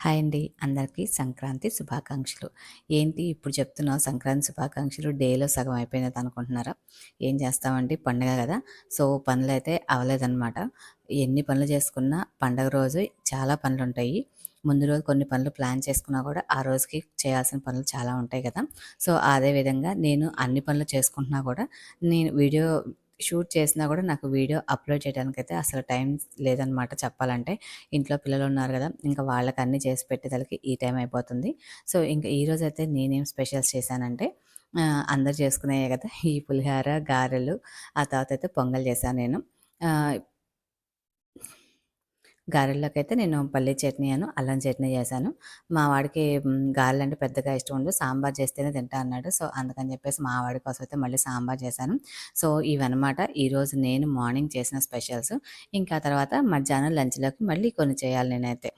Hi అండి. అందరికీ సంక్రాంతి శుభాకాంక్షలు. ఏంటి ఇప్పుడు చెప్తున్నావు సంక్రాంతి శుభాకాంక్షలు డేలో సగం అయిపోయినది అనుకుంటున్నారా? ఏం చేస్తామండి పండగ గదా! సో, పనులైతే అవ్వలేదనమాట. ఎన్ని పనులు చేసుకున్నా పండగ రోజు చాలా పనులుంటాయి. ముందు రోజు కొన్ని పనులు ప్లాన్ చేసుకున్నా కూడా ఆ రోజుకి చేయాల్సిన పనులు చాలా ఉంటాయి కదా! సో, అదే విధంగా నేను అన్ని పనులు చేసుకుంటున్నా కూడా నేను వీడియో షూట్ చేసినా కూడా నాకు వీడియో అప్‌లోడ్ చేయడానికైతే అసలు టైం లేదనమాట చెప్పాలంటే. ఇంట్లో పిల్లలున్నారు గదా! ఇంకా వాళ్ళకి అన్నీ చేసి పెట్టేదలకి ఈ టైం అయిపోతుంది. సో, ఇంక ఈరోజైతే నేనేం స్పెషల్స్ చేశానంటే అందరూ చేసుకునేయే గదా! ఈ పులిహార, గారెలు, ఆ తర్వాతయితే పొంగల్ చేశాను నేను. ఆహ్, గారెల్లోకైతే నేను పల్లీ చట్నీ అల్లం చట్నీ చేశాను. మా వాడికి గారెలంటే పెద్దగా ఇష్టం ఉండదు. సాంబార్ చేస్తేనే తింటా అన్నాడు. సో, అందుకని చెప్పేసి మా వాడి కోసం అయితే మళ్ళీ సాంబార్ చేశాను. సో, ఇవన్నమాట ఈరోజు నేను మార్నింగ్ చేసిన స్పెషల్స్. ఇంకా తర్వాత మధ్యాహ్నం లంచ్‌లోకి మళ్ళీ కొన్ని చేయాలి నేనైతే.